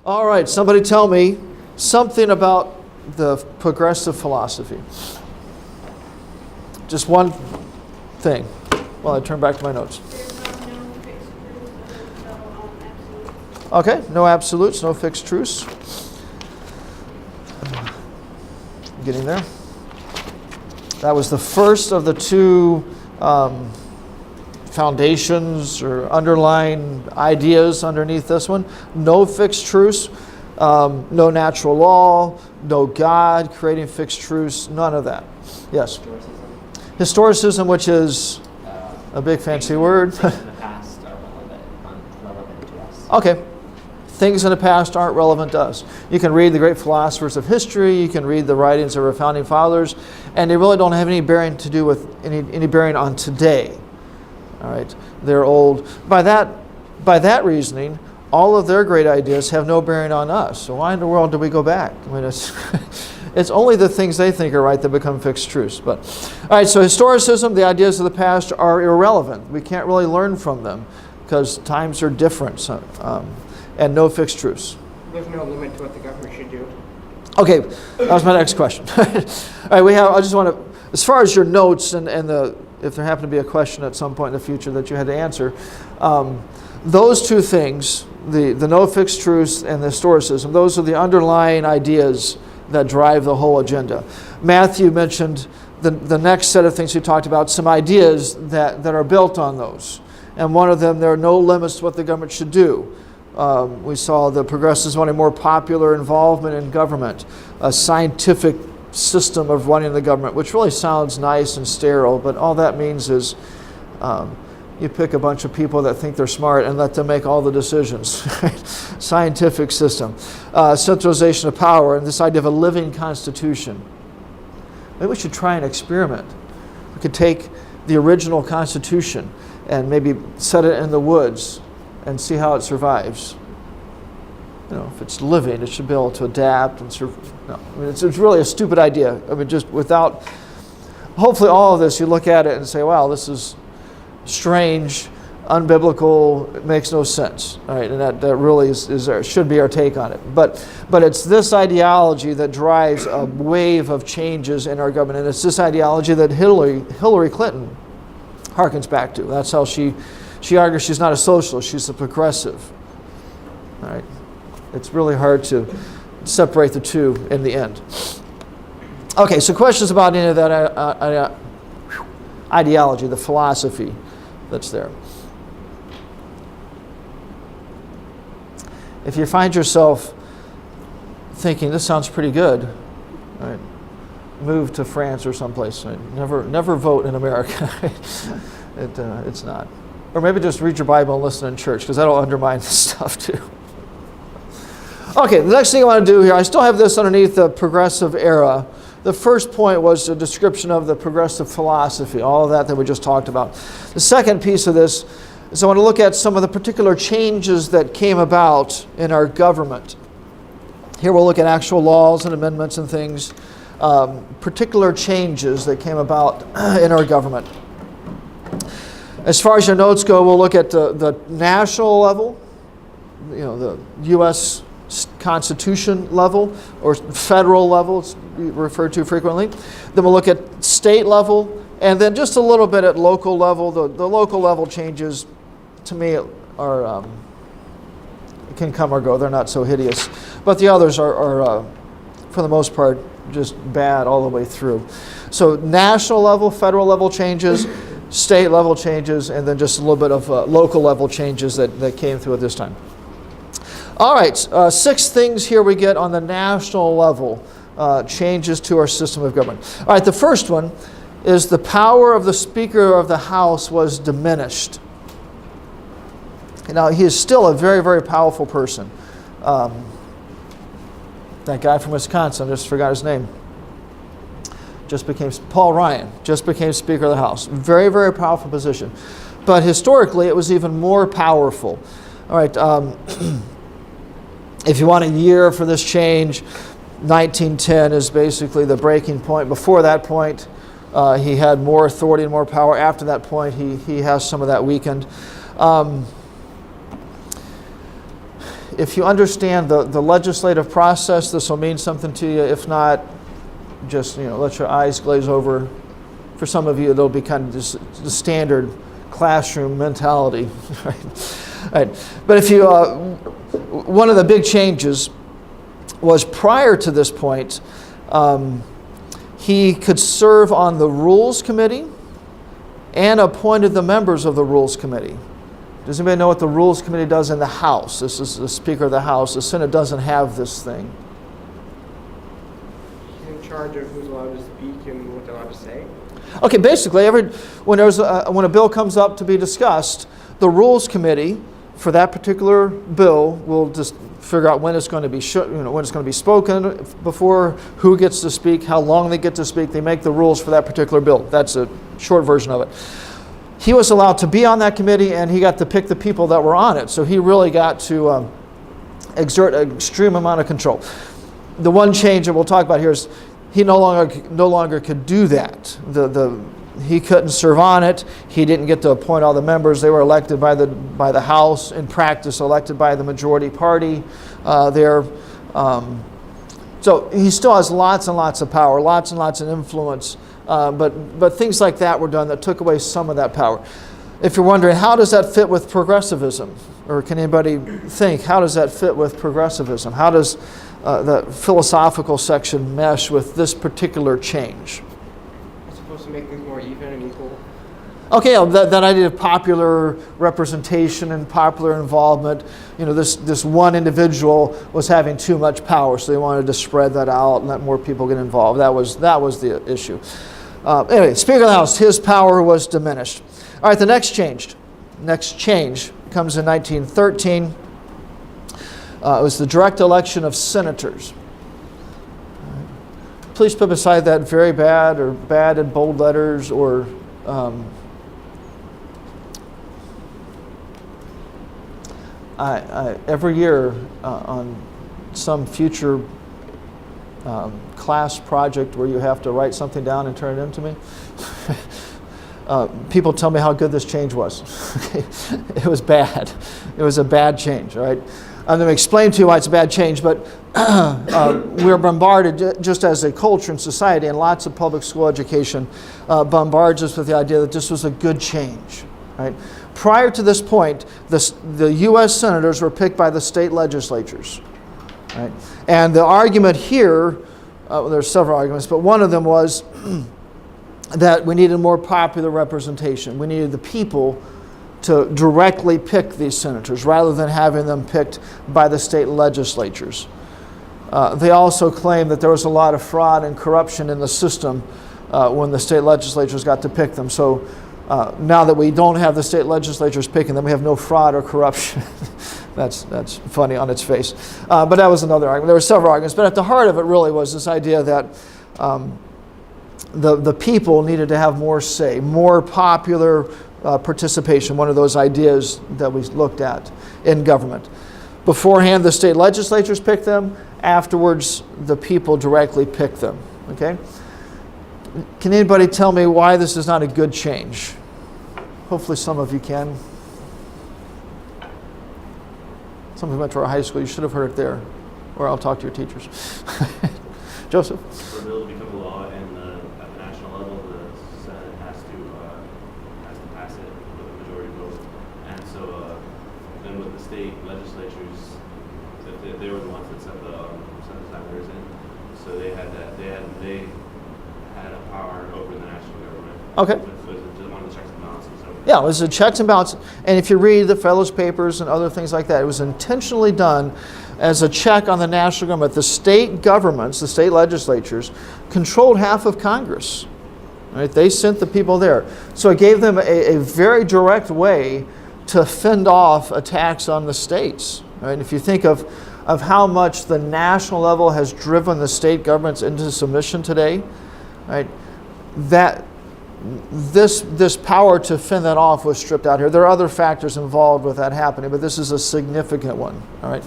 All right, somebody tell me something about the progressive philosophy. Just one thing while I turn back to my notes. Okay, no absolutes, no fixed truths. Getting there. That was the first of the two foundations or underlying ideas underneath this one. No fixed truths, no natural law, no God creating fixed truths, none of that. Yes? Historicism, which is a big fancy word. Things in the past are relevant to us. Okay. Things in the past aren't relevant to us. You can read the great philosophers of history, you can read the writings of our founding fathers, and they really don't have any bearing to do with any bearing on today. All right, they're old. By that reasoning, all of their great ideas have no bearing on us. So why in the world do we go back? I mean, it's only the things they think are right that become fixed truths. But all right, so historicism, the ideas of the past are irrelevant. We can't really learn from them because times are different. So, and no fixed truths. There's no limit to what the government should do. Okay, that was my next question. All right, I just want to, as far as your notes and if there happened to be a question at some point in the future that you had to answer, those two things, the no fixed truths and the historicism, those are the underlying ideas that drive the whole agenda. Matthew mentioned the next set of things he talked about, some ideas that are built on those. And one of them, there are no limits to what the government should do. We saw the progressives wanting more popular involvement in government, a scientific system of running the government, which really sounds nice and sterile, but all that means is you pick a bunch of people that think they're smart and let them make all the decisions. Scientific system. Centralization of power, and this idea of a living constitution. Maybe we should try an experiment. We could take the original Constitution and maybe set it in the woods and see how it survives. You know, if it's living, it should be able to adapt and survive. No, I mean, it's really a stupid idea. I mean, just without, hopefully all of this, you look at it and say, wow, this is strange, unbiblical, it makes no sense. All right, and that really should be our take on it. But it's this ideology that drives a wave of changes in our government, and it's this ideology that Hillary Clinton harkens back to. That's how she argues she's not a socialist, she's a progressive. All right. It's really hard to separate the two in the end. Okay, so questions about any of that ideology, the philosophy that's there. If you find yourself thinking, this sounds pretty good, all right, move to France or someplace. Right? Never vote in America. It's not. Or maybe just read your Bible and listen in church, because that'll undermine this stuff too. Okay, the next thing I want to do here, I still have this underneath the progressive era. The first point was a description of the progressive philosophy, all of that we just talked about. The second piece of this is I want to look at some of the particular changes that came about in our government. Here we'll look at actual laws and amendments and things, particular changes that came about in our government. As far as your notes go, we'll look at the national level, the U.S. Constitution level, or federal level, it's referred to frequently. Then we'll look at state level, and then just a little bit at local level. The local level changes, to me, are can come or go. They're not so hideous. But the others are for the most part, just bad all the way through. So national level, federal level changes, state level changes, and then just a little bit of local level changes that came through at this time. All right, 6 things here we get on the national level, changes to our system of government. All right, the first one is the power of the Speaker of the House was diminished. Now, he is still a very, very powerful person. That guy from Wisconsin, I just forgot his name. Paul Ryan, just became Speaker of the House. Very, very powerful position. But historically, it was even more powerful. All right, if you want a year for this change, 1910 is basically the breaking point. Before that point, he had more authority and more power. After that point, he has some of that weakened. if you understand the legislative process, this will mean something to you. If not, just let your eyes glaze over. For some of you, it'll be kind of just the standard classroom mentality. Right? But if you, one of the big changes was prior to this point, he could serve on the Rules Committee and appointed the members of the Rules Committee. Does anybody know what the Rules Committee does in the House? This is the Speaker of the House. The Senate doesn't have this thing. He's in charge of who's allowed to speak and what they're allowed to say. Okay, basically, when a bill comes up to be discussed, the Rules Committee for that particular bill will just figure out when it's going to be when it's going to be spoken before, who gets to speak, how long they get to speak. They make the rules for that particular bill. That's a short version of it. He was allowed to be on that committee, and he got to pick the people that were on it. So he really got to exert an extreme amount of control. The one change that we'll talk about here is he no longer could do that. He couldn't serve on it. He didn't get to appoint all the members. They were elected by the House, in practice elected by the majority party there. So he still has lots and lots of power, lots and lots of influence. But things like that were done that took away some of that power. If you're wondering, how does that fit with progressivism? Or can anybody think, how does that fit with progressivism? How does the philosophical section mesh with this particular change? It's supposed to make things more even and equal. Okay, that idea of popular representation and popular involvement. This one individual was having too much power, so they wanted to spread that out and let more people get involved. That was the issue. Anyway, Speaker of the House, his power was diminished. All right, the next change comes in 1913. It was the direct election of senators. Please put beside that very bad or bad in bold letters or every year on some future class project where you have to write something down and turn it in to me, people tell me how good this change was. It was bad. It was a bad change, all right? I'm going to explain to you why it's a bad change, but we're bombarded just as a culture and society, and lots of public school education bombards us with the idea that this was a good change, right? Prior to this point, the U.S. senators were picked by the state legislatures, right? And the argument here, there's several arguments, but one of them was that we needed more popular representation. We needed the people to directly pick these senators rather than having them picked by the state legislatures. They also claimed that there was a lot of fraud and corruption in the system when the state legislatures got to pick them. So now that we don't have the state legislatures picking them, we have no fraud or corruption. That's funny on its face. But that was another argument. There were several arguments, but at the heart of it really was this idea that the people needed to have more say, more popular participation, one of those ideas that we looked at in government. Beforehand, the state legislatures picked them. Afterwards, the people directly picked them. Okay? Can anybody tell me why this is not a good change? Hopefully some of you can. Some of you went to our high school. You should have heard it there. Or I'll talk to your teachers. Joseph? For a bill to become a law at the national level, the Senate has to pass it with a majority vote. And so then with the state legislatures, they were the ones that sent the senators in. So they had a power over the national government. Okay. It was just one of the checks and balances. So. Yeah, it was a checks and balances. And if you read the Fellow's Papers and other things like that, it was intentionally done as a check on the national government. The state governments, the state legislatures, controlled half of Congress. Right? They sent the people there. So it gave them a very direct way to fend off attacks on the states. Right? And if you think of how much the national level has driven the state governments into submission today, right? That this power to fend that off was stripped out here. There are other factors involved with that happening, but this is a significant one. All right.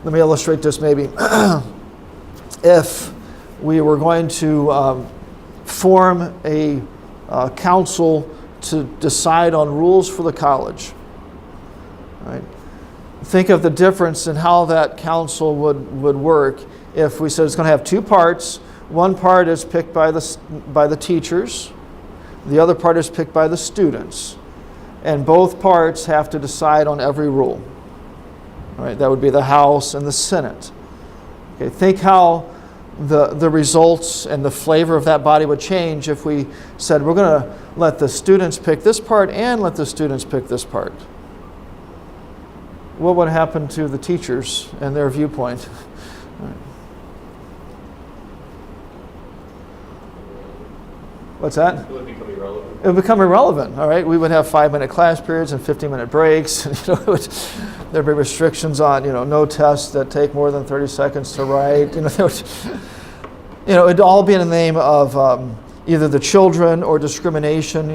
Let me illustrate this maybe. If we were going to form a council to decide on rules for the college, Right? Think of the difference in how that council would work if we said it's going to have two parts. One part is picked by the teachers. The other part is picked by the students. And both parts have to decide on every rule. All right, that would be the House and the Senate. Okay, think how the results and the flavor of that body would change if we said we're going to let the students pick this part and let the students pick this part. What would happen to the teachers and their viewpoint? What's that? It would become irrelevant. It would become irrelevant, all right? We would have 5-minute class periods and 15-minute breaks. There'd be restrictions on, no tests that take more than 30 seconds to write. It'd all be in the name of either the children or discrimination.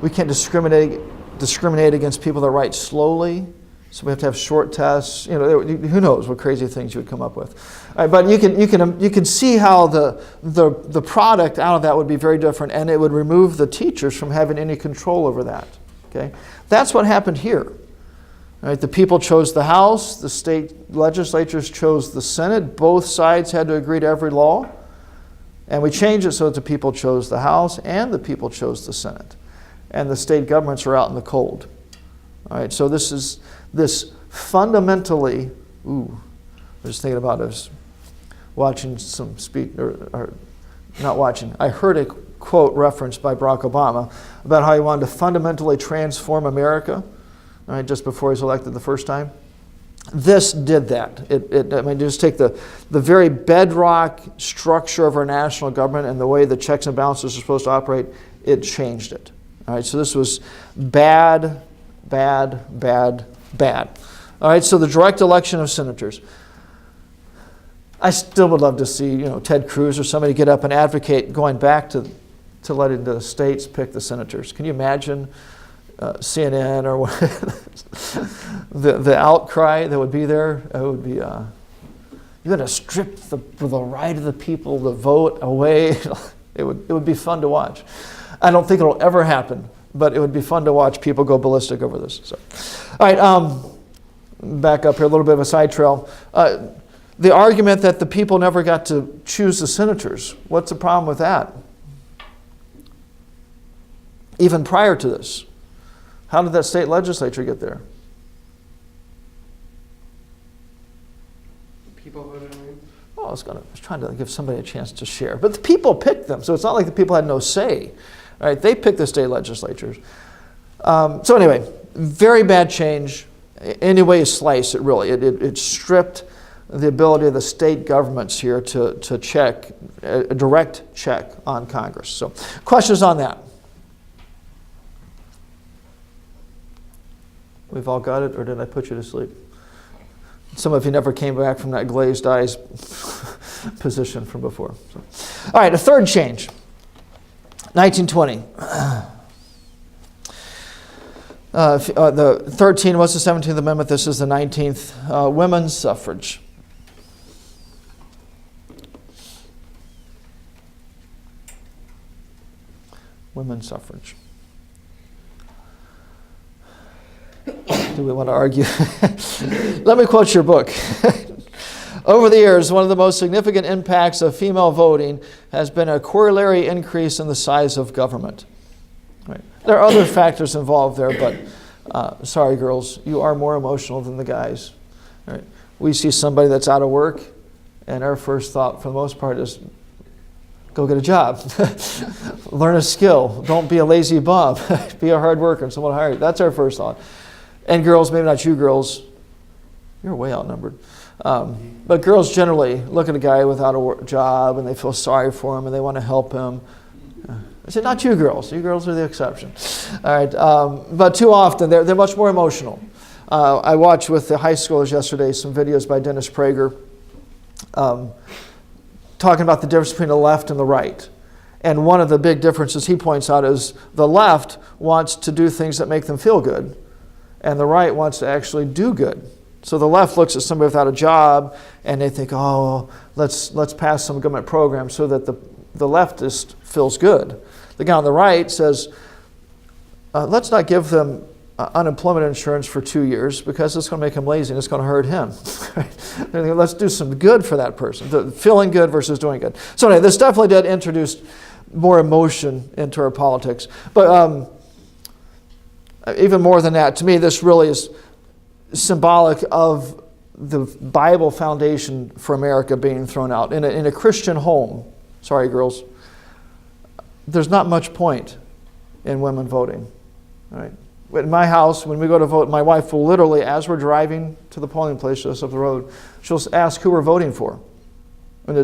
We can't discriminate against people that write slowly. So we have to have short tests. Who knows what crazy things you would come up with. All right, but you can see how the product out of that would be very different, and it would remove the teachers from having any control over that. Okay, that's what happened here. All right, the people chose the House, the state legislatures chose the Senate. Both sides had to agree to every law, and we changed it so that the people chose the House and the people chose the Senate, and the state governments are out in the cold. All right, so this fundamentally, I was just thinking about this, watching some speak, or not watching, I heard a quote referenced by Barack Obama about how he wanted to fundamentally transform America, all right, just before he was elected the first time. This did that. Just take the very bedrock structure of our national government and the way the checks and balances are supposed to operate, it changed it. All right, so this was bad. All right, so the direct election of senators. I still would love to see, Ted Cruz or somebody get up and advocate going back to letting the states pick the senators. Can you imagine CNN or what, the outcry that would be there? It would be, you're going to strip the right of the people to vote away. It would be fun to watch. I don't think it'll ever happen, but it would be fun to watch people go ballistic over this. So, all right, back up here, a little bit of a side trail. The argument that the people never got to choose the senators, what's the problem with that? Even prior to this, how did that state legislature get there? People voted on him. Well, I was trying to give somebody a chance to share. But the people picked them, so it's not like the people had no say. Right? They picked the state legislatures. So anyway, very bad change. Any way you slice it, really. It stripped the ability of the state governments here to check, a direct check on Congress. So questions on that? We've all got it, or did I put you to sleep? Some of you never came back from that glazed eyes position from before. So. All right, a third change. 1920. The 13 was the 17th Amendment. This is the 19th. Women's suffrage. Women's suffrage. Do we want to argue? Let me quote your book. Over the years, one of the most significant impacts of female voting has been a corollary increase in the size of government. Right. There are other factors involved there, but sorry, girls, you are more emotional than the guys. Right. We see somebody that's out of work, and our first thought, for the most part, is go get a job. Learn a skill. Don't be a lazy bum. Be a hard worker and someone hire you. That's our first thought. And girls, maybe not you girls, you're way outnumbered. But girls generally look at a guy without a job and they feel sorry for him and they want to help him. I said, not you girls. You girls are the exception. All right, but too often they're much more emotional. I watched with the high schoolers yesterday some videos by Dennis Prager talking about the difference between the left and the right. And one of the big differences he points out is the left wants to do things that make them feel good, and the right wants to actually do good. So the left looks at somebody without a job and they think, oh, let's pass some government program so that the leftist feels good. The guy on the right says, let's not give them unemployment insurance for 2 years because it's going to make him lazy and it's going to hurt him. Let's do some good for that person. Feeling good versus doing good. So anyway, this definitely did introduce more emotion into our politics. But even more than that, to me, this really is symbolic of the Bible foundation for America being thrown out. In a Christian home, sorry girls, there's not much point in women voting. Right? In my house, when we go to vote, my wife will literally, as we're driving to the polling place just up the road, she'll ask who we're voting for. And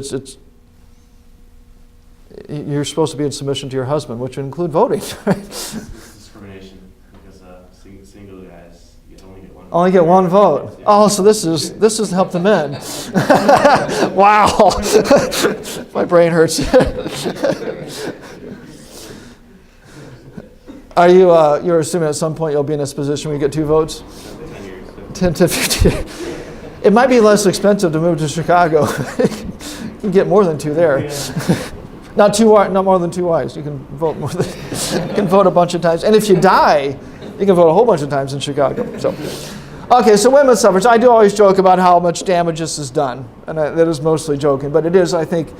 you're supposed to be in submission to your husband, which would include voting. Discrimination, because single guys, you only get one vote. Oh, so this is to help the men. Wow, my brain hurts. Are you? You're assuming at some point you'll be in this position where you get 2 votes? 10 years. 10 to 15. It might be less expensive to move to Chicago. You can get more than 2 there. Yeah. Not more than 2 wives. You can vote more than. You can vote a bunch of times, and if you die, you can vote a whole bunch of times in Chicago. So, okay. So women's suffrage. I do always joke about how much damage this has done, and that is mostly joking, but it is. I think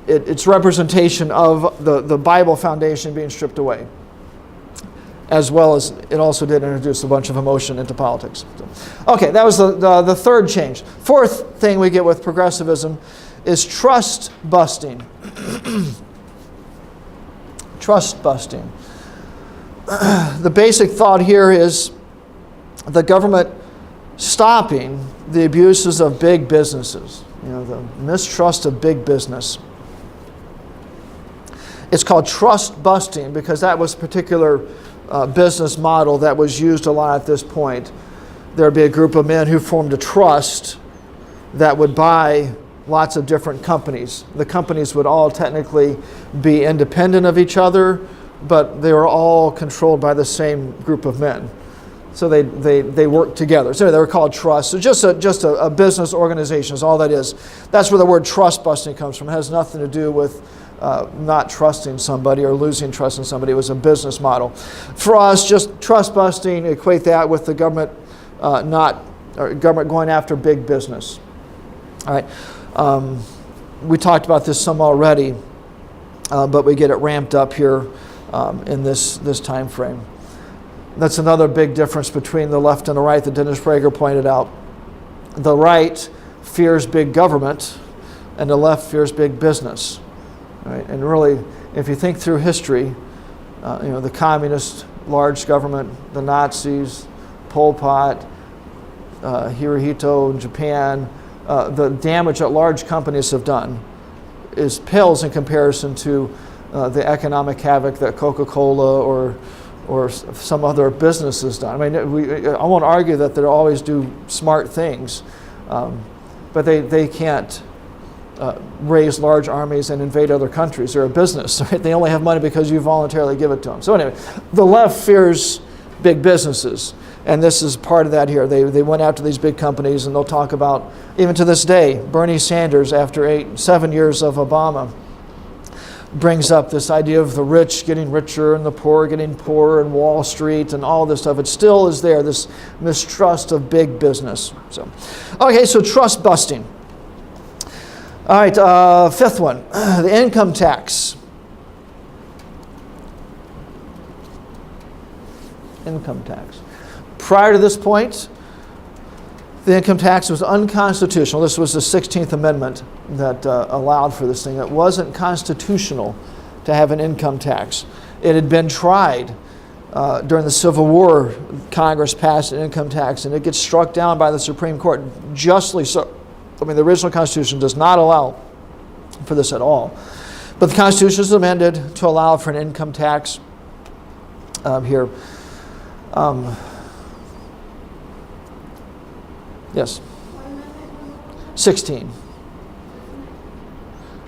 it's representation of the Bible foundation being stripped away, as well as it also did introduce a bunch of emotion into politics. So, okay, that was the third change. Fourth thing we get with progressivism is trust busting. Trust busting. The basic thought here is the government stopping the abuses of big businesses. The mistrust of big business. It's called trust busting because that was a particular business model that was used a lot at this point. There'd be a group of men who formed a trust that would buy lots of different companies. The companies would all technically be independent of each other, but they were all controlled by the same group of men. So they worked together. So they were called trusts. So just a business organization is all that is. That's where the word trust busting comes from. It has nothing to do with not trusting somebody or losing trust in somebody. It was a business model. For us, just trust busting, equate that with the government government going after big business. All right. We talked about this some already, but we get it ramped up here in this time frame. That's another big difference between the left and the right that Dennis Prager pointed out. The right fears big government, and the left fears big business. Right? And really, if you think through history, the communist large government, the Nazis, Pol Pot, Hirohito in Japan, the damage that large companies have done pales in comparison to the economic havoc that Coca-Cola or some other business has done. I mean, I won't argue that they always do smart things, but they can't raise large armies and invade other countries. They're a business. Right? They only have money because you voluntarily give it to them. So anyway, the left fears big businesses. And this is part of that here. They went after these big companies, and they'll talk about, even to this day, Bernie Sanders, after 7 years of Obama, brings up this idea of the rich getting richer and the poor getting poorer and Wall Street and all this stuff. It still is there, this mistrust of big business. So, okay, so trust busting. All right, fifth one, the income tax. Income tax. Prior to this point, the income tax was unconstitutional. This was the 16th Amendment that allowed for this thing. It wasn't constitutional to have an income tax. It had been tried during the Civil War. Congress passed an income tax, and it gets struck down by the Supreme Court, justly so. I mean, the original Constitution does not allow for this at all. But the Constitution is amended to allow for an income tax here. Yes. 16.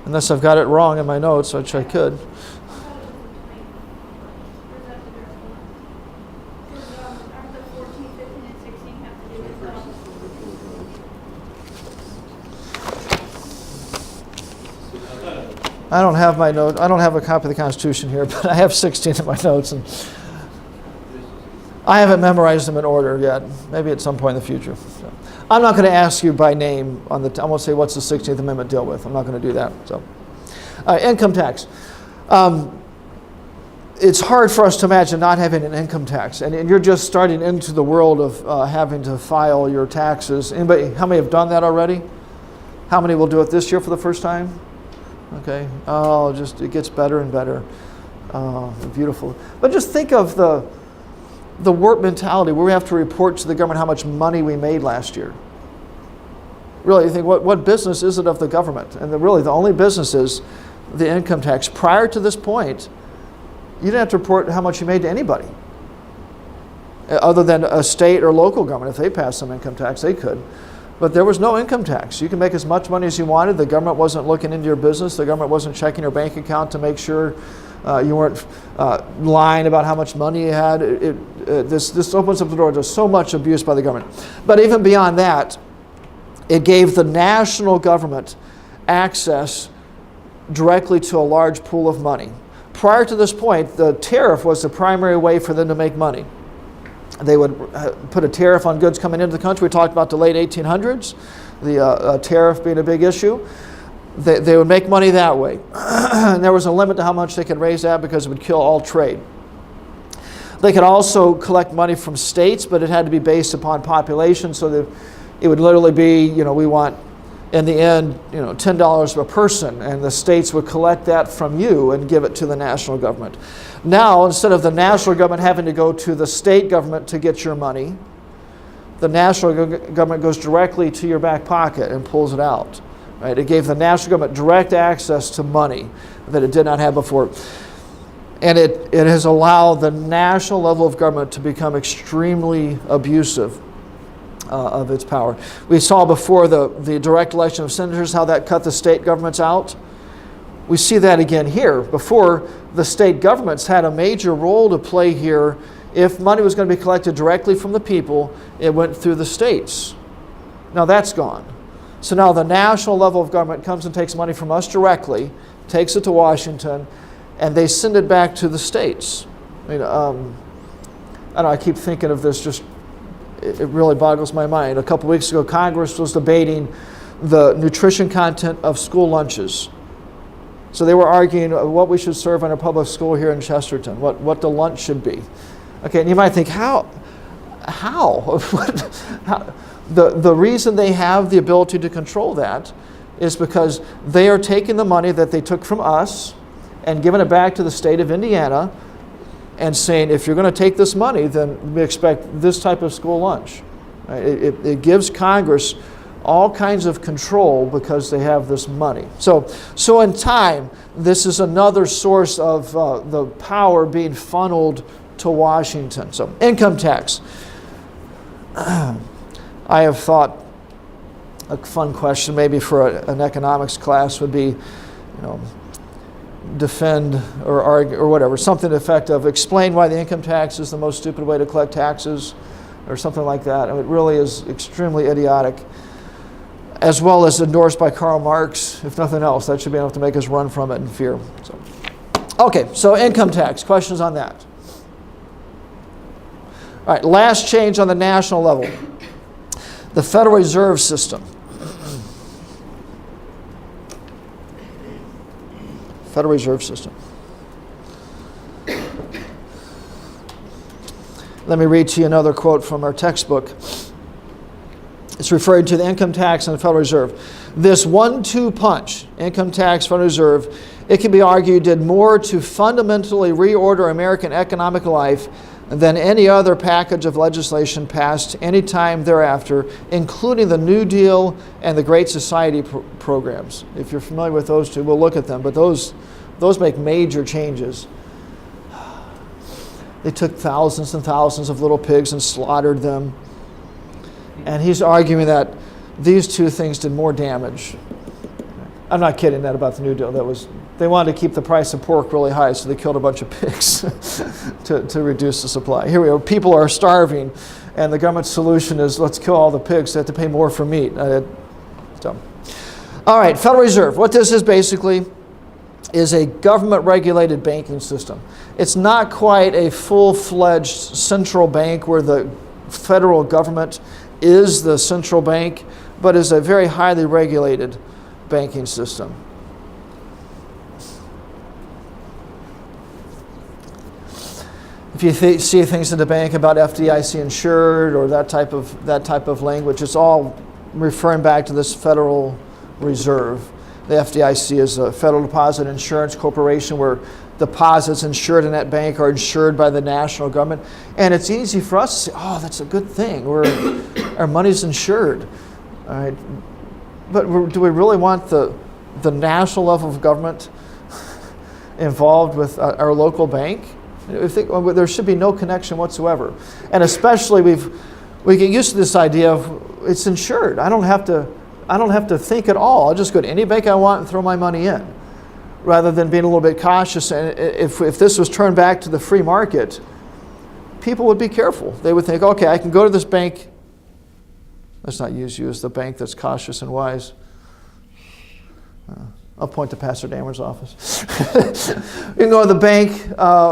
Unless I've got it wrong in my notes, which I could. I don't have my note. I don't have a copy of the Constitution here, but I have 16 in my notes. And I haven't memorized them in order yet. Maybe at some point in the future. So, I'm not going to ask you by name on the. I won't say what's the 16th Amendment deal with. I'm not going to do that. So, income tax. It's hard for us to imagine not having an income tax, and you're just starting into the world of having to file your taxes. Anybody? How many have done that already? How many will do it this year for the first time? Okay. Oh, just it gets better and better. Beautiful. But just think of the work mentality where we have to report to the government how much money we made last year. Really, you think, what business is it of the government? And really, the only business is the income tax. Prior to this point, you didn't have to report how much you made to anybody, other than a state or local government. If they passed some income tax, they could. But there was no income tax. You can make as much money as you wanted. The government wasn't looking into your business. The government wasn't checking your bank account to make sure you weren't lying about how much money you had. This opens up the door to so much abuse by the government. But even beyond that, it gave the national government access directly to a large pool of money. Prior to this point, the tariff was the primary way for them to make money. They would put a tariff on goods coming into the country. We talked about the late 1800s, the tariff being a big issue. They would make money that way. And there was a limit to how much they could raise that because it would kill all trade. They could also collect money from states, but it had to be based upon population, so that it would literally be, we want, in the end, $10 per person, and the states would collect that from you and give it to the national government. Now, instead of the national government having to go to the state government to get your money, the national government goes directly to your back pocket and pulls it out. Right? It gave the national government direct access to money that it did not have before. And it has allowed the national level of government to become extremely abusive of its power. We saw before the direct election of senators how that cut the state governments out. We see that again here. Before, the state governments had a major role to play here. If money was going to be collected directly from the people, it went through the states. Now that's gone. So now the national level of government comes and takes money from us directly, takes it to Washington, and they send it back to the states. I don't know, I keep thinking of this, just it really boggles my mind. A couple weeks ago, Congress was debating the nutrition content of school lunches. So they were arguing what we should serve in a public school here in Chesterton, what the lunch should be. Okay, and you might think, how? The reason they have the ability to control that is because they are taking the money that they took from us and giving it back to the state of Indiana and saying, if you're going to take this money, then we expect this type of school lunch. Right? It gives Congress all kinds of control because they have this money. So in time, this is another source of the power being funneled to Washington. So income tax. I have thought a fun question maybe for an economics class would be, defend or argue or whatever, something to the effect of explain why the income tax is the most stupid way to collect taxes or something like that. And it really is extremely idiotic, as well as endorsed by Karl Marx. If nothing else, that should be enough to make us run from it in fear. Okay, so income tax, questions on that? All right, last change on the national level, the Federal Reserve System. Federal Reserve System. Let me read to you another quote from our textbook. It's referring to the income tax and the Federal Reserve. This 1-2 punch, income tax, Federal Reserve, it can be argued did more to fundamentally reorder American economic life than any other package of legislation passed any time thereafter, including the New Deal and the Great Society programs. If you're familiar with those two, we'll look at them, but those make major changes. They took thousands and thousands of little pigs and slaughtered them. And he's arguing that these two things did more damage. I'm not kidding that about the New Deal. They wanted to keep the price of pork really high, so they killed a bunch of pigs to reduce the supply. Here we go. People are starving, and the government's solution is let's kill all the pigs. They have to pay more for meat. All right, Federal Reserve. What this is basically is a government-regulated banking system. It's not quite a full-fledged central bank where the federal government is the central bank, but is a very highly regulated banking system. If you see things in the bank about FDIC insured or that type of language, it's all referring back to this Federal Reserve. The FDIC is a Federal Deposit Insurance Corporation where deposits insured in that bank are insured by the national government. And it's easy for us to say, oh, that's a good thing. Our money's insured. All right. But do we really want the national level of government involved with our local bank? There should be no connection whatsoever. And especially we get used to this idea of it's insured. I don't have to think at all. I'll just go to any bank I want and throw my money in, rather than being a little bit cautious. And if this was turned back to the free market, people would be careful. They would think, okay, I can go to this bank. Let's not use you as the bank that's cautious and wise. I'll point to Pastor Damer's office. You can go to the bank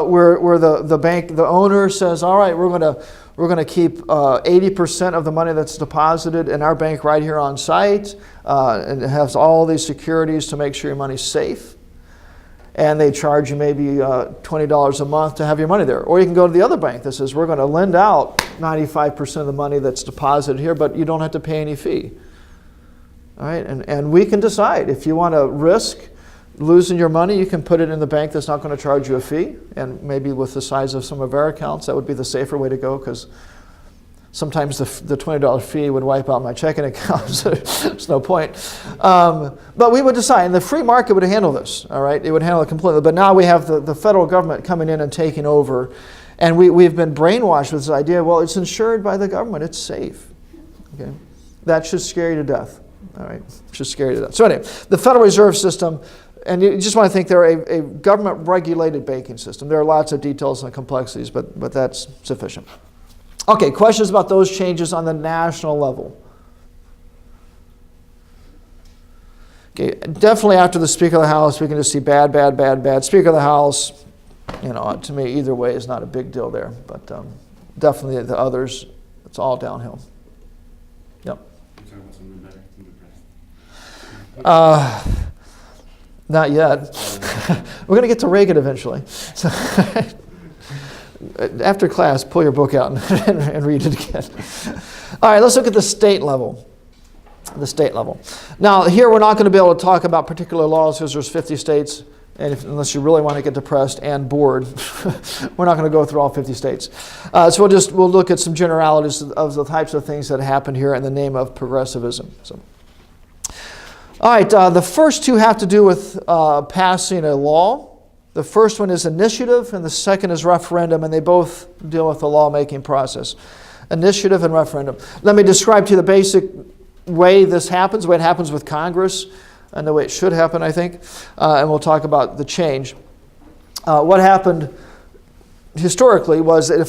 where the owner says, all right, we're going to keep 80% of the money that's deposited in our bank right here on site, and it has all these securities to make sure your money's safe. And they charge you maybe $20 a month to have your money there. Or you can go to the other bank that says, we're going to lend out 95% of the money that's deposited here, but you don't have to pay any fee. All right, and we can decide. If you want to risk losing your money, you can put it in the bank that's not going to charge you a fee. And maybe with the size of some of our accounts, that would be the safer way to go, because sometimes the $20 fee would wipe out my checking account. So there's no point. But we would decide, and the free market would handle this. All right, it would handle it completely. But now we have the federal government coming in and taking over, and we've been brainwashed with this idea. Well, it's insured by the government. It's safe. Okay, that should scare you to death. All right, should scare you to death. So anyway, the Federal Reserve System, and you just want to think they're a government-regulated banking system. There are lots of details and complexities, but that's sufficient. Okay, questions about those changes on the national level? Okay, definitely after the Speaker of the House, we can just see bad. Speaker of the House, to me, either way is not a big deal there. But definitely the others, it's all downhill. Yep. Not yet. We're going to get to Reagan eventually. So after class, pull your book out and read it again. All right, let's look at the state level. The state level. Now, here we're not going to be able to talk about particular laws because there's 50 states, and unless you really want to get depressed and bored, we're not going to go through all 50 states. So we'll look at some generalities of the types of things that happen here in the name of progressivism. So. All right, the first two have to do with passing a law. The first one is initiative, and the second is referendum, and they both deal with the lawmaking process. Initiative and referendum. Let me describe to you the basic way this happens, the way it happens with Congress, and the way it should happen, I think, and we'll talk about the change. What happened historically was that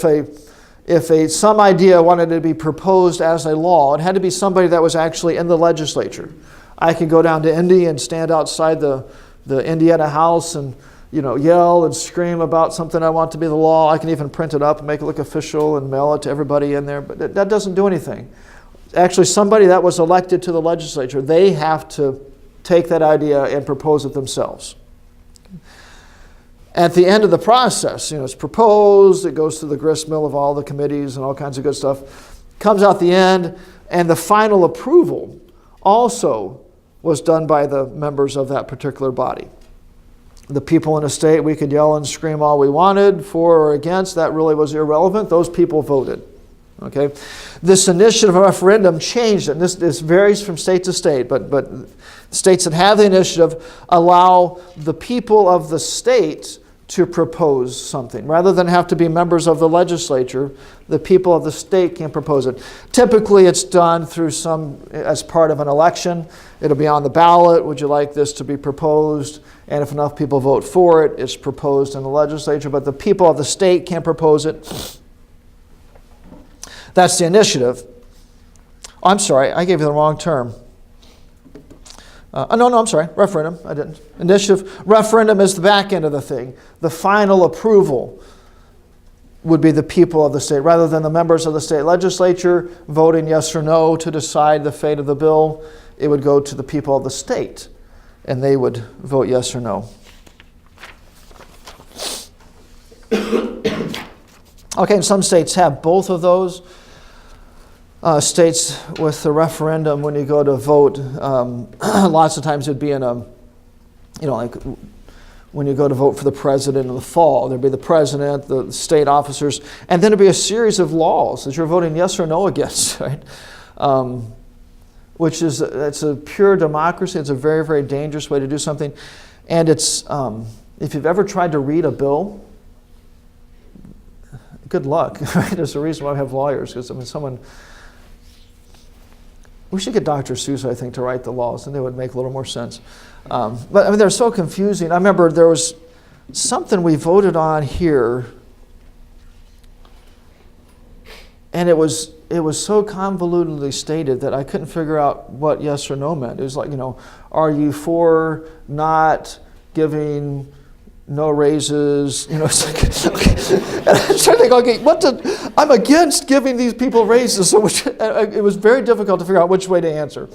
if some idea wanted to be proposed as a law, it had to be somebody that was actually in the legislature. I could go down to Indy and stand outside the Indiana House and yell and scream about something I want to be the law. I can even print it up and make it look official and mail it to everybody in there, but that doesn't do anything. Actually, somebody that was elected to the legislature, they have to take that idea and propose it themselves. At the end of the process, it's proposed, it goes through the grist mill of all the committees and all kinds of good stuff, comes out the end, and the final approval also was done by the members of that particular body. The people in a state, we could yell and scream all we wanted, for or against, that really was irrelevant. Those people voted. Okay, this initiative referendum changed it. This varies from state to state, but states that have the initiative allow the people of the state to propose something. Rather than have to be members of the legislature, the people of the state can propose it. Typically, it's done through as part of an election. It'll be on the ballot. Would you like this to be proposed? And if enough people vote for it, it's proposed in the legislature. But the people of the state can propose it. That's the initiative. Oh, I'm sorry, I gave you the wrong term. No, I'm sorry. Referendum. I didn't. Initiative. Referendum is the back end of the thing. The final approval would be the people of the state, rather than the members of the state legislature voting yes or no to decide the fate of the bill. It would go to the people of the state, and they would vote yes or no. Okay, and some states have both of those. States with the referendum, when you go to vote, lots of times it'd be in a, like when you go to vote for the president in the fall, there'd be the president, the state officers, and then there'd be a series of laws that you're voting yes or no against, right? It's a pure democracy. It's a very, very dangerous way to do something. And it's, if you've ever tried to read a bill, good luck. Right? There's a reason why we have lawyers, because we should get Dr. Seuss, I think, to write the laws, and they would make a little more sense. But they're so confusing. I remember there was something we voted on here, and it was so convolutedly stated that I couldn't figure out what yes or no meant. It was like, are you for not giving no raises? It's like, okay. And I was trying to think, okay, I'm against giving these people raises, so it was very difficult to figure out which way to answer.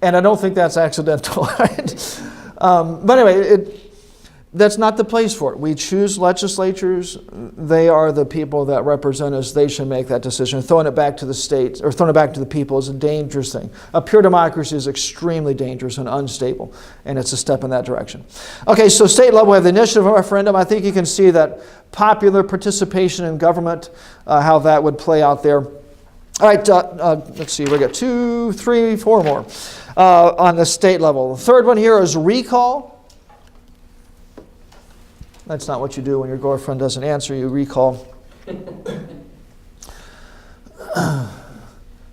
And I don't think that's accidental. Right? But anyway, that's not the place for it. We choose legislatures. They are the people that represent us. They should make that decision. Throwing it back to the states or throwing it back to the people is a dangerous thing. A pure democracy is extremely dangerous and unstable, and it's a step in that direction. Okay, so state level, we have the initiative referendum. I think you can see that popular participation in government, how that would play out there. All right, let's see. We got 2, 3, 4 more on the state level. The third one here is recall. That's not what you do when your girlfriend doesn't answer. You recall.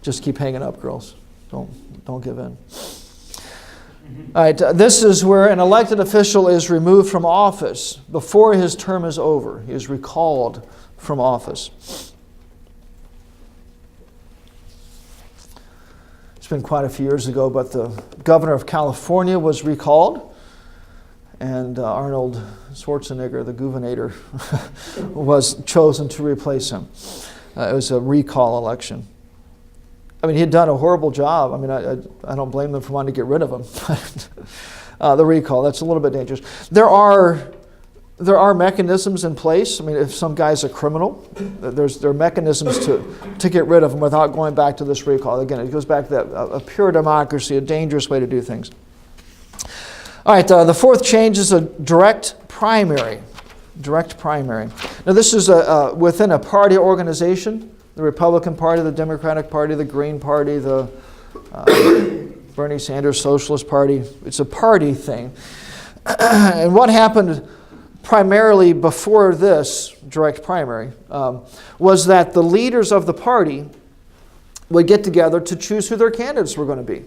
Just keep hanging up, girls. Don't give in. All right, this is where an elected official is removed from office before his term is over. He is recalled from office. It's been quite a few years ago, but the governor of California was recalled. And Arnold Schwarzenegger, the gubernator, was chosen to replace him. It was a recall election. I mean, he had done a horrible job. I mean, I don't blame them for wanting to get rid of him. The recall, that's a little bit dangerous. There are mechanisms in place. I mean, if some guy's a criminal, there are mechanisms to get rid of him without going back to this recall. Again, it goes back to that a pure democracy, a dangerous way to do things. All right, the fourth change is a direct primary. Direct primary. Now, this is within a party organization, the Republican Party, the Democratic Party, the Green Party, the Bernie Sanders Socialist Party. It's a party thing. And what happened primarily before this direct primary was that the leaders of the party would get together to choose who their candidates were going to be.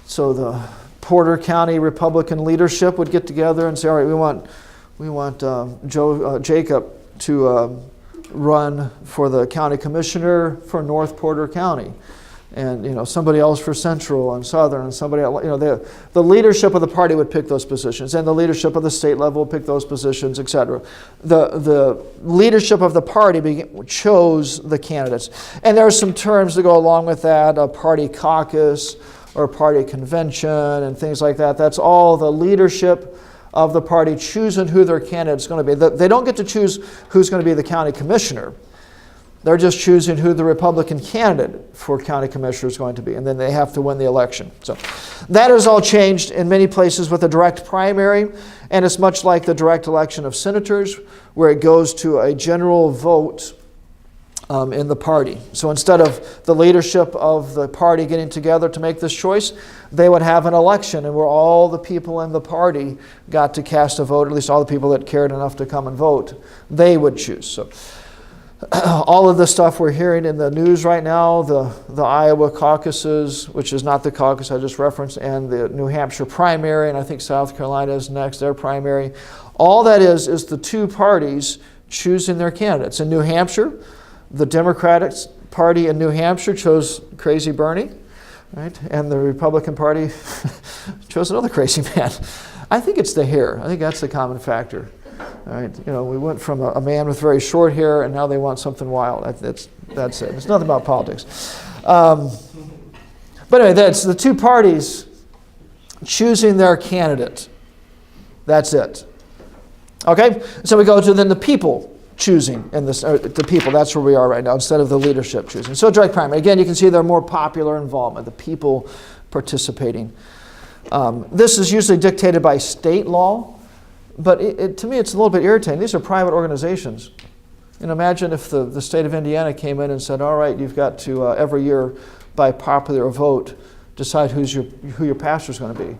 So the Porter County Republican leadership would get together and say, all right, we want Jacob to run for the county commissioner for North Porter County, and somebody else for Central and Southern, and somebody else. The leadership of the party would pick those positions, and the leadership of the state level would pick those positions, etc. The leadership of the party chose the candidates, and there are some terms that go along with that: a party caucus, or party convention, and things like that. That's all the leadership of the party choosing who their candidate is going to be. They don't get to choose who's going to be the county commissioner. They're just choosing who the Republican candidate for county commissioner is going to be, and then they have to win the election. So that has all changed in many places with a direct primary, and it's much like the direct election of senators, where it goes to a general vote in the party. So instead of the leadership of the party getting together to make this choice, they would have an election, and where all the people in the party got to cast a vote, at least all the people that cared enough to come and vote, they would choose. So all of the stuff we're hearing in the news right now, the Iowa caucuses, which is not the caucus I just referenced, and the New Hampshire primary, and I think South Carolina is next, their primary, all that is the two parties choosing their candidates. In New Hampshire, the Democratic Party in New Hampshire chose Crazy Bernie. right? And the Republican Party chose another crazy man. I think it's the hair. I think that's the common factor. All right, we went from a man with very short hair, and now they want something wild. That's it. It's nothing about politics. But anyway, that's the two parties choosing their candidate. That's it. Okay, so we go to then the people choosing in this. The people. That's where we are right now, instead of the leadership choosing. So direct primary. Again, you can see they're more popular involvement. The people participating. This is usually dictated by state law. But to me, it's a little bit irritating. These are private organizations. And imagine if the state of Indiana came in and said, all right, you've got to, every year, by popular vote, decide who your pastor's going to be.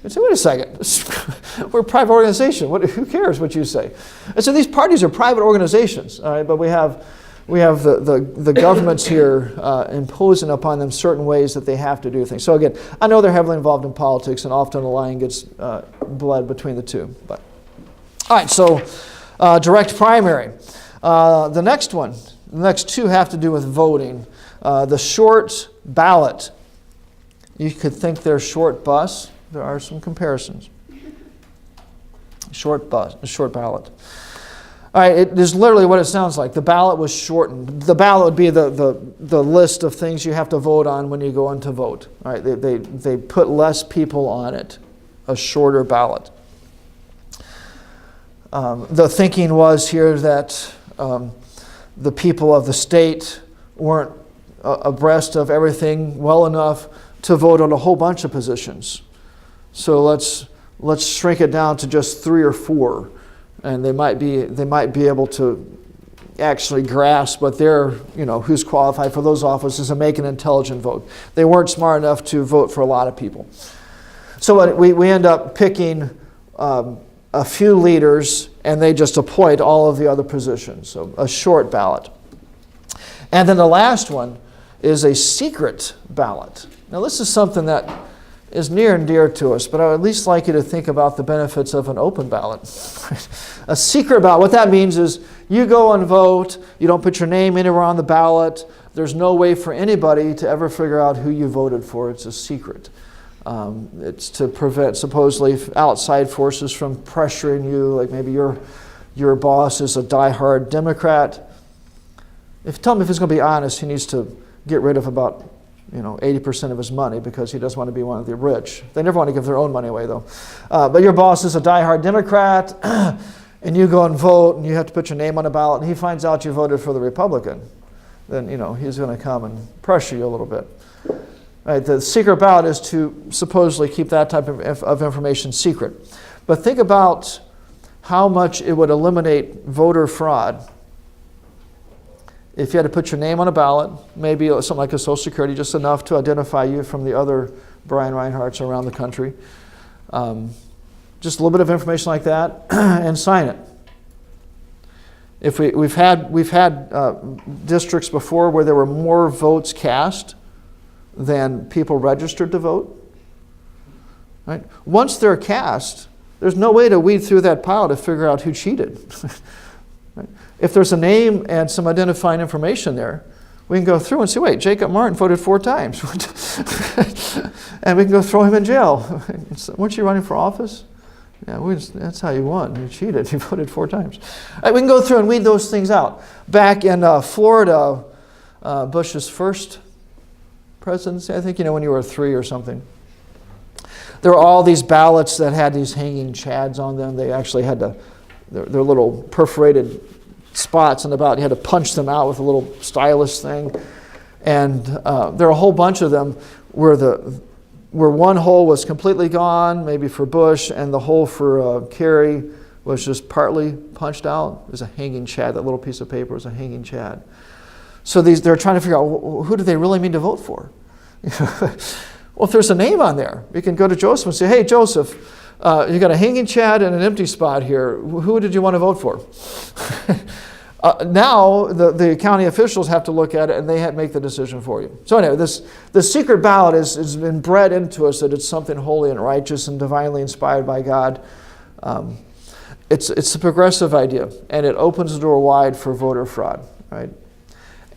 You'd say, wait a second. We're a private organization. Who cares what you say? And so these parties are private organizations. All right, but we have the governments here imposing upon them certain ways that they have to do things. So again, I know they're heavily involved in politics, and often the line gets bled between the two. But all right, so direct primary. The next two have to do with voting. The short ballot. You could think they're short bus. There are some comparisons. Short ballot. All right, it is literally what it sounds like. The ballot was shortened. The ballot would be the list of things you have to vote on when you go in to vote. All right, they put less people on it, a shorter ballot. The thinking was here that the people of the state weren't abreast of everything well enough to vote on a whole bunch of positions. So let's shrink it down to just 3 or 4. And they might be able to actually grasp what who's qualified for those offices and make an intelligent vote. They weren't smart enough to vote for a lot of people. So we end up picking a few leaders, and they just appoint all of the other positions. So a short ballot. And then the last one is a secret ballot. Now this is something that is near and dear to us, but I would at least like you to think about the benefits of an open ballot. A secret ballot, what that means is you go and vote, you don't put your name anywhere on the ballot, there's no way for anybody to ever figure out who you voted for, it's a secret. It's to prevent supposedly outside forces from pressuring you, like maybe your boss is a diehard Democrat. Tell him if he's going to be honest, he needs to get rid of about 80% of his money because he doesn't want to be one of the rich. They never want to give their own money away, though. But your boss is a diehard Democrat, and you go and vote, and you have to put your name on a ballot, and he finds out you voted for the Republican. Then, he's going to come and pressure you a little bit. Right, the secret ballot is to supposedly keep that type of information secret. But think about how much it would eliminate voter fraud if you had to put your name on a ballot, maybe something like a Social Security, just enough to identify you from the other Brian Reinhardts around the country. Just a little bit of information like that, and sign it. If we've had districts before where there were more votes cast than people registered to vote. Right? Once they're cast, there's no way to weed through that pile to figure out who cheated. Right? If there's a name and some identifying information there, we can go through and say, wait, Jacob Martin voted 4 times. And we can go throw him in jail. Weren't you running for office? Yeah, that's how you won. You cheated. You voted 4 times. Right, we can go through and weed those things out. Back in Florida, Bush's first presidency, I think, when you were 3 or something, there were all these ballots that had these hanging chads on them. They actually had their little perforated spots in the ballot. You had to punch them out with a little stylus thing. And there are a whole bunch of them where one hole was completely gone, maybe for Bush, and the hole for Kerry was just partly punched out. It was a hanging chad. That little piece of paper was a hanging chad. So they're trying to figure out, who do they really mean to vote for? Well, if there's a name on there, we can go to Joseph and say, hey, Joseph, you got a hanging chad and an empty spot here. Who did you want to vote for? Now the county officials have to look at it and they make the decision for you. So anyway, the secret ballot has been bred into us that it's something holy and righteous and divinely inspired by God. It's a progressive idea, and it opens the door wide for voter fraud, right?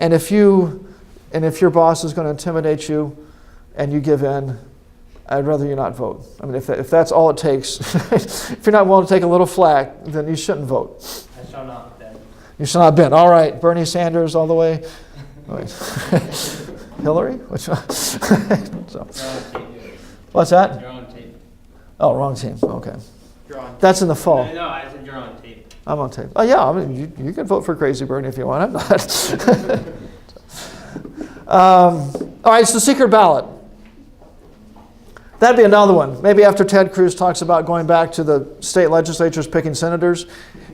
And if your boss is going to intimidate you and you give in, I'd rather you not vote. I mean, if that's all it takes, if you're not willing to take a little flack, then you shouldn't vote. I shall not bend. You shall not bend. All right, Bernie Sanders all the way. Wait. Hillary? Which one? So. What's that? You're on tape. Oh, wrong team. Okay. You're on tape. That's in the fall. No, I said you're on tape. I'm on tape. Oh, yeah, I mean, you can vote for Crazy Bernie if you want. I'm not. All right, it's the secret ballot. That'd be another one. Maybe after Ted Cruz talks about going back to the state legislatures picking senators,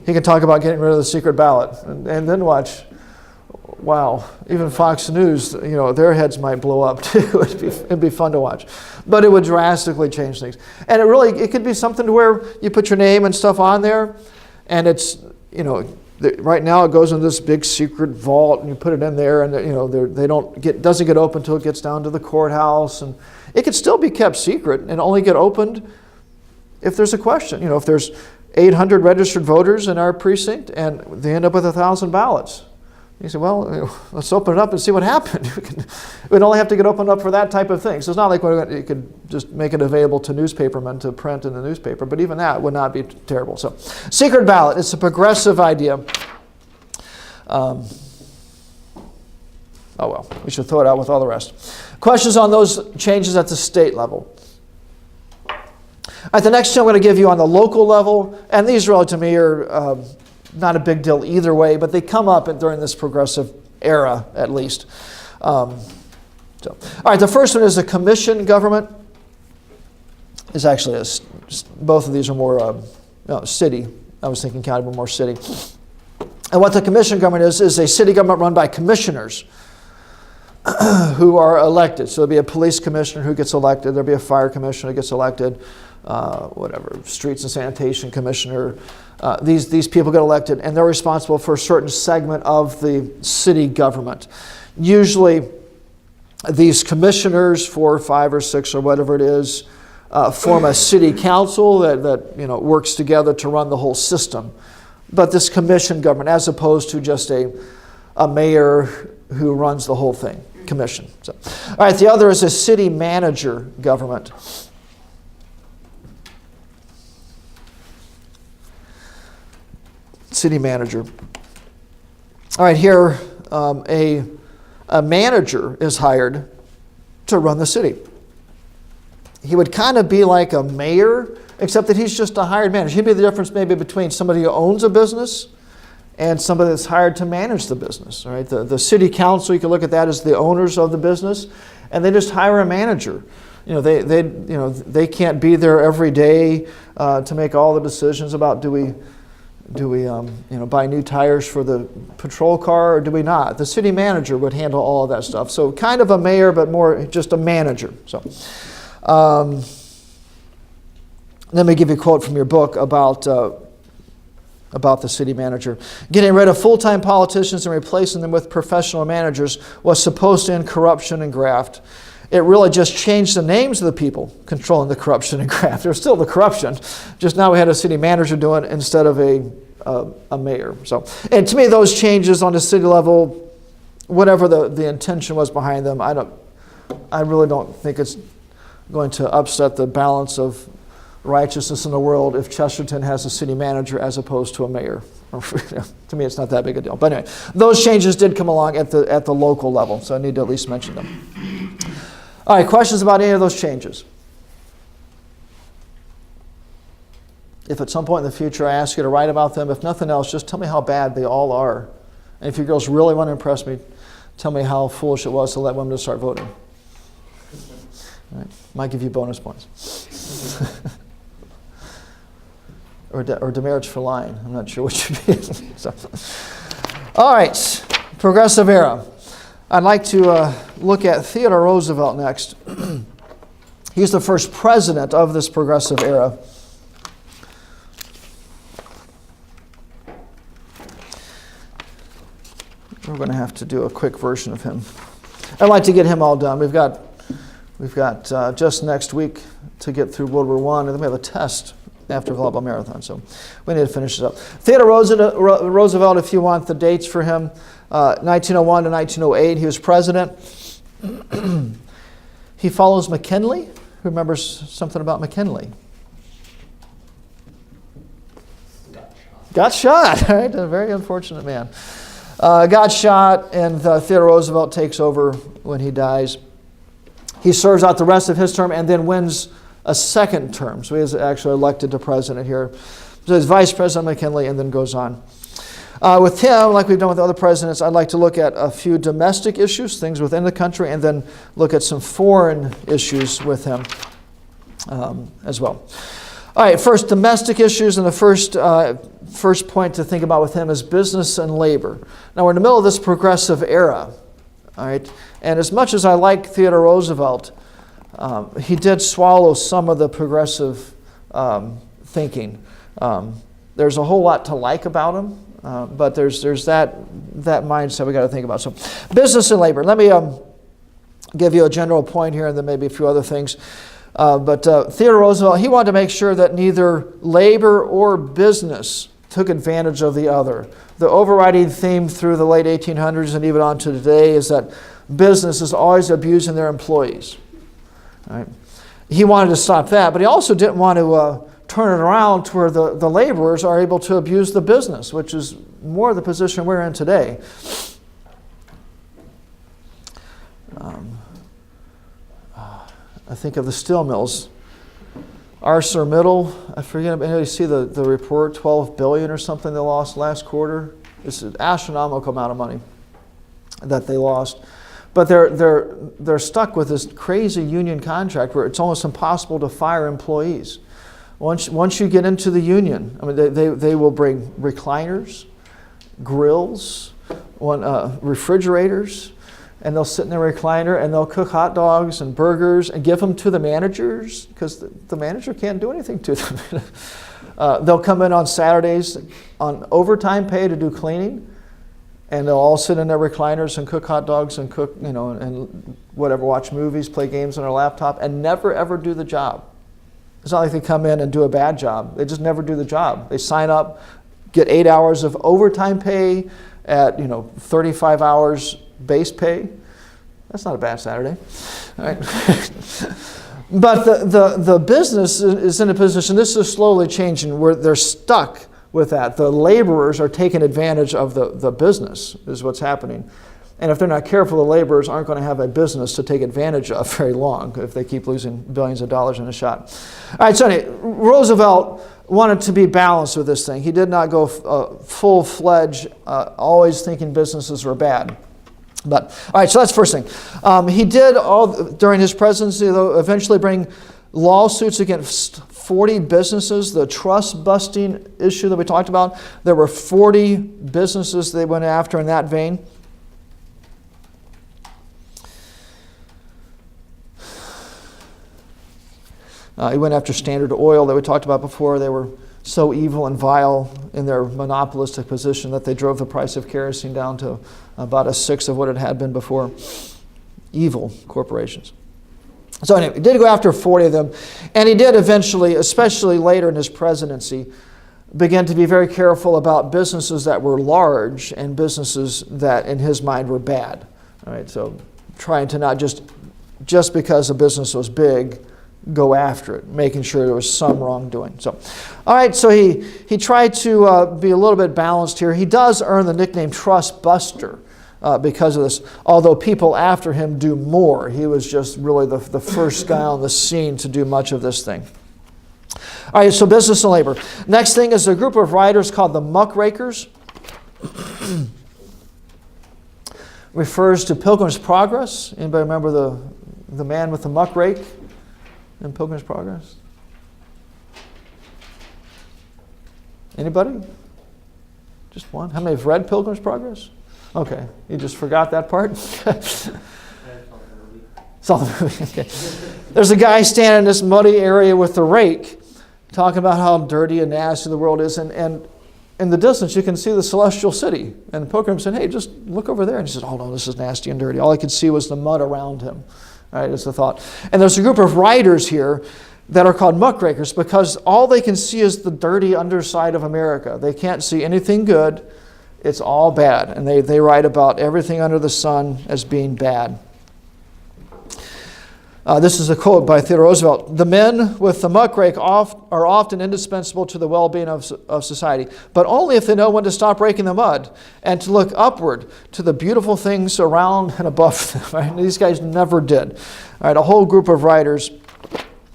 he can talk about getting rid of the secret ballot. And then watch, wow, even Fox News, their heads might blow up too. It'd be fun to watch. But it would drastically change things. And it could be something to where you put your name and stuff on there, and it's, right now it goes in this big secret vault, and you put it in there, and doesn't get open until it gets down to the courthouse, and it could still be kept secret and only get opened if there's a question. If there's 800 registered voters in our precinct and they end up with 1,000 ballots. You say, well, let's open it up and see what happened. We'd only have to get opened up for that type of thing. So it's not like you could just make it available to newspapermen to print in the newspaper, but even that would not be terrible. So secret ballot, it's a progressive idea. Oh well, we should throw it out with all the rest. Questions on those changes at the state level? All right, the next two I'm going to give you on the local level, and these really to me are not a big deal either way, but they come up during this progressive era at least. All right, the first one is the commission government. Is actually both of these are more city. I was thinking county, but more city. And what the commission government is a city government run by commissioners who are elected. So there'll be a police commissioner who gets elected. There'll be a fire commissioner who gets elected. Streets and sanitation commissioner. These people get elected, and they're responsible for a certain segment of the city government. Usually, these commissioners, 4 or 5 or 6 or whatever it is, form a city council that works together to run the whole system. But this commission government, as opposed to just a mayor who runs the whole thing, commission. So, all right, the other is a city manager government. City manager. All right, here a manager is hired to run the city. He would kind of be like a mayor, except that he's just a hired manager. He'd be the difference maybe between somebody who owns a business and somebody that's hired to manage the business. All right, the city council, you can look at that as the owners of the business, and they just hire a manager. They can't be there every day to make all the decisions about do we buy new tires for the patrol car or do we not? The city manager would handle all of that stuff. So kind of a mayor, but more just a manager. So let me give you a quote from your book about the city manager. Getting rid of full-time politicians and replacing them with professional managers was supposed to end corruption and graft. It really just changed the names of the people controlling the corruption and graft. There's still the corruption, just now we had a city manager doing it instead of a mayor. So, and to me, those changes on the city level, whatever the intention was behind them, I really don't think it's going to upset the balance of righteousness in the world if Chesterton has a city manager as opposed to a mayor. To me, it's not that big a deal. But anyway, those changes did come along at the local level, so I need to at least mention them. All right, questions about any of those changes? If at some point in the future I ask you to write about them, if nothing else, just tell me how bad they all are. And if you girls really want to impress me, tell me how foolish it was to let women to start voting. All right, might give you bonus points. or demerits for lying. I'm not sure which would be. So. All right, progressive era. I'd like to look at Theodore Roosevelt next. He's the first president of this progressive era. We're going to have to do a quick version of him. I'd like to get him all done. We've got just next week to get through World War I, and then we have a test after the Volleyball Marathon, so we need to finish this up. Theodore Roosevelt, if you want the dates for him, 1901 to 1908, he was president. He follows McKinley. Who remembers something about McKinley? Got shot, right? A very unfortunate man. Got shot, and Theodore Roosevelt takes over when he dies. He serves out the rest of his term and then wins a second term. So he is actually elected to president here. So he's Vice President McKinley and then goes on. With him, like we've done with other presidents, I'd like to look at a few domestic issues, things within the country, and then look at some foreign issues with him as well. All right, first, domestic issues, and the first point to think about with him is business and labor. Now, we're in the middle of this progressive era, all right? And as much as I like Theodore Roosevelt, he did swallow some of the progressive thinking. There's a whole lot to like about him, but there's that mindset we got to think about. So, business and labor. Let me give you a general point here, and then maybe a few other things. But Theodore Roosevelt, he wanted to make sure that neither labor or business took advantage of the other. The overriding theme through the late 1800s and even on to today is that business is always abusing their employees. Right? He wanted to stop that, but he also didn't want to turn it around to where the laborers are able to abuse the business, which is more the position we're in today. I think of the steel mills. ArcelorMittal, I forget, you see the report, $12 billion or something they lost last quarter. It's an astronomical amount of money that they lost. But they're stuck with this crazy union contract where it's almost impossible to fire employees. Once you get into the union, I mean, they will bring recliners, grills, refrigerators, and they'll sit in their recliner and they'll cook hot dogs and burgers and give them to the managers because the manager can't do anything to them. They'll come in on Saturdays on overtime pay to do cleaning, and they'll all sit in their recliners and cook hot dogs and cook, and whatever, watch movies, play games on their laptop, and never ever do the job. It's not like they come in and do a bad job. They just never do the job. They sign up, get 8 hours of overtime pay at 35 hours base pay. That's not a bad Saturday. All right. But the business is in a position, this is slowly changing, where they're stuck with that. The laborers are taking advantage of the business, is what's happening. And if they're not careful, the laborers aren't going to have a business to take advantage of very long if they keep losing billions of dollars in a shot. All right, so anyway, Roosevelt wanted to be balanced with this thing. He did not go full-fledged, always thinking businesses were bad. But all right, so that's the first thing. He did during his presidency, though, eventually bring lawsuits against 40 businesses. The trust-busting issue that we talked about, there were 40 businesses they went after in that vein. He went after Standard Oil that we talked about before. They were so evil and vile in their monopolistic position that they drove the price of kerosene down to about a sixth of what it had been before. Evil corporations. So anyway, he did go after 40 of them, and he did eventually, especially later in his presidency, begin to be very careful about businesses that were large and businesses that, in his mind, were bad. All right, so trying to not just because a business was big, go after it, making sure there was some wrongdoing. So, all right, so he tried to be a little bit balanced here. He does earn the nickname Trust Buster because of this, although people after him do more. He was just really the first guy on the scene to do much of this thing. All right, so business and labor. Next thing is a group of writers called the muckrakers. Refers to Pilgrim's Progress. Anybody remember the man with the muck rake in Pilgrim's Progress? Anybody? Just one? How many have read Pilgrim's Progress? Okay, you just forgot that part? Saw the movie. Okay. There's a guy standing in this muddy area with the rake, talking about how dirty and nasty the world is, and in the distance you can see the celestial city. And the pilgrim said, "Hey, just look over there." And he said, "Oh no, this is nasty and dirty." All I could see was the mud around him. All right, is the thought. And there's a group of writers here that are called muckrakers because all they can see is the dirty underside of America. They can't see anything good. It's all bad. And they write about everything under the sun as being bad. This is a quote by Theodore Roosevelt. "The men with the muckrake are often indispensable to the well-being of society, but only if they know when to stop raking the mud and to look upward to the beautiful things around and above them." Right? These guys never did. All right, a whole group of writers,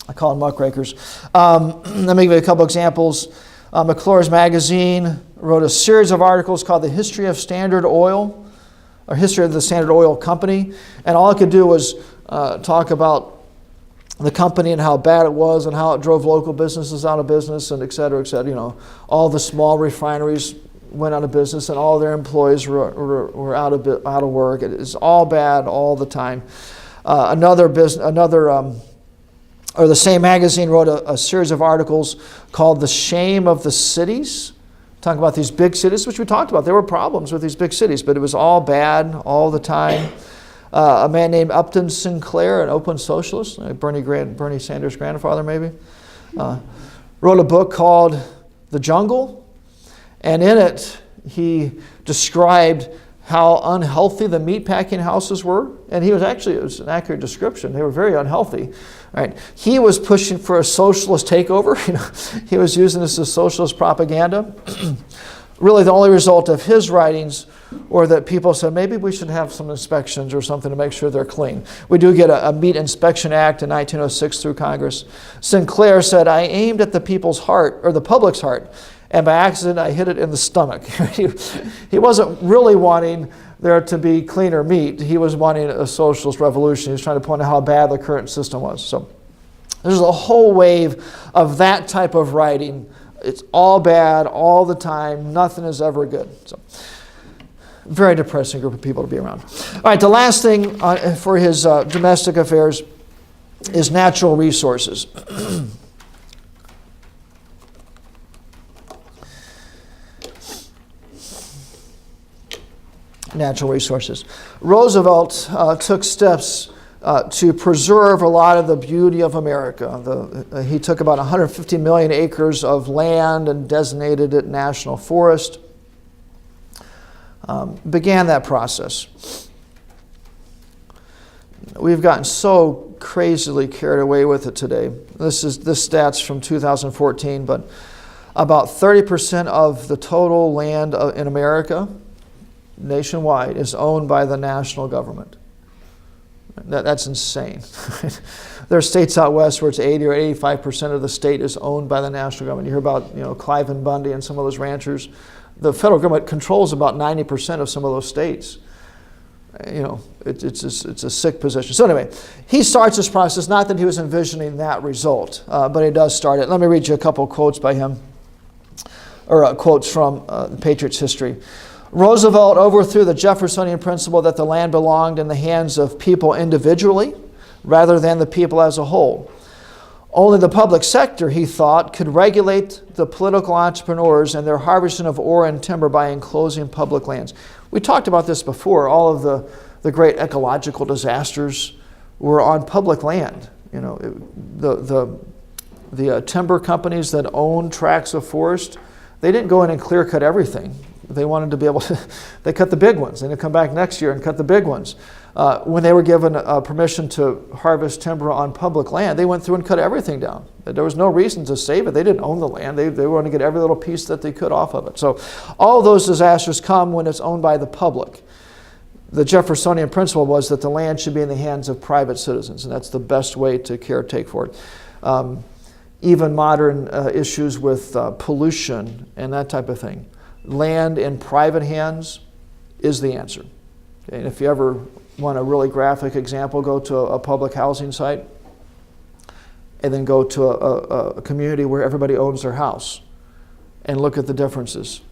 I call them muckrakers. Let me give you a couple examples. McClure's Magazine wrote a series of articles called The History of Standard Oil, or History of the Standard Oil Company, and all it could do was talk about the company and how bad it was and how it drove local businesses out of business and et cetera, et cetera. You know, all the small refineries went out of business and all their employees were out of work. It is all bad all the time. The same magazine wrote a series of articles called The Shame of the Cities, talking about these big cities, which we talked about. There were problems with these big cities, but it was all bad all the time. A man named Upton Sinclair, an open socialist, Bernie Sanders' grandfather maybe, wrote a book called The Jungle, and in it he described how unhealthy the meatpacking houses were, and it was an accurate description. They were very unhealthy. Right? He was pushing for a socialist takeover. He was using this as socialist propaganda. Really, the only result of his writings were that people said, maybe we should have some inspections or something to make sure they're clean. We do get a Meat Inspection Act in 1906 through Congress. Sinclair said, "I aimed at the people's heart, or the public's heart, and by accident I hit it in the stomach." He wasn't really wanting there to be cleaner meat. He was wanting a socialist revolution. He was trying to point out how bad the current system was. So there's a whole wave of that type of writing. It's all bad all the time. Nothing is ever good. So very depressing group of people to be around. All right, the last thing for his domestic affairs is natural resources. Natural resources. Roosevelt took steps to preserve a lot of the beauty of America. He took about 150 million acres of land and designated it national forest. Began that process. We've gotten so crazily carried away with it today. This stats from 2014, but about 30% of the total land in America nationwide is owned by the national government. That's insane. There are states out west where it's 80 or 85% of the state is owned by the national government. You hear about Clive and Bundy and some of those ranchers. The federal government controls about 90% of some of those states. It's a sick position. So anyway, he starts this process. Not that he was envisioning that result, but he does start it. Let me read you a couple of quotes by him, or quotes from the Patriots' history. Roosevelt overthrew the Jeffersonian principle that the land belonged in the hands of people individually rather than the people as a whole. Only the public sector, he thought, could regulate the political entrepreneurs and their harvesting of ore and timber by enclosing public lands. We talked about this before. All of the great ecological disasters were on public land. The timber companies that owned tracts of forest, they didn't go in and clear cut everything. They wanted to be able to, they cut the big ones, and they come back next year and cut the big ones. When they were given permission to harvest timber on public land, they went through and cut everything down. There was no reason to save it. They didn't own the land. They wanted to get every little piece that they could off of it. So all those disasters come when it's owned by the public. The Jeffersonian principle was that the land should be in the hands of private citizens, and that's the best way to caretake for it. Even modern issues with pollution and that type of thing. Land in private hands is the answer. And if you ever want a really graphic example, go to a public housing site and then go to a community where everybody owns their house and look at the differences.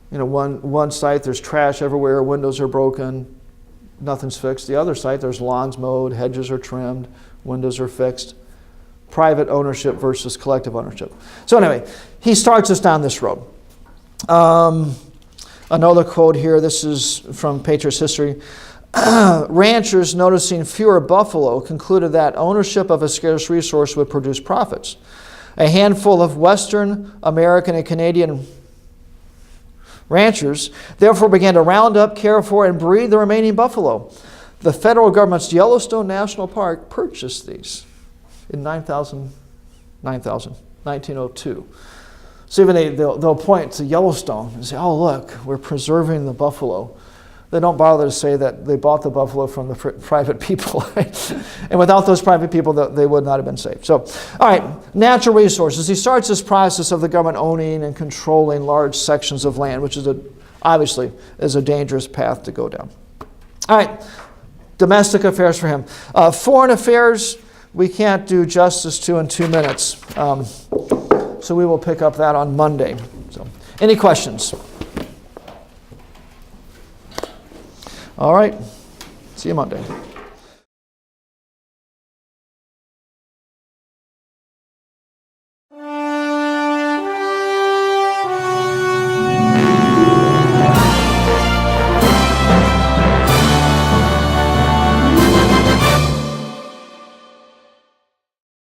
One site, there's trash everywhere, windows are broken, nothing's fixed. The other site, there's lawns mowed, hedges are trimmed, windows are fixed. Private ownership versus collective ownership. So anyway, he starts us down this road. Another quote here, this is from Patriots' history. Ranchers, noticing fewer buffalo, concluded that ownership of a scarce resource would produce profits. A handful of Western American and Canadian ranchers therefore began to round up, care for, and breed the remaining buffalo. The federal government's Yellowstone National Park purchased these in 1902. So even they'll point to Yellowstone and say, oh, look, we're preserving the buffalo. They don't bother to say that they bought the buffalo from the private people. And without those private people, they would not have been saved. So, all right, natural resources. He starts this process of the government owning and controlling large sections of land, which is obviously is a dangerous path to go down. All right, domestic affairs for him. Foreign affairs, we can't do justice to in 2 minutes. So we will pick up that on Monday. So, any questions? All right. See you Monday.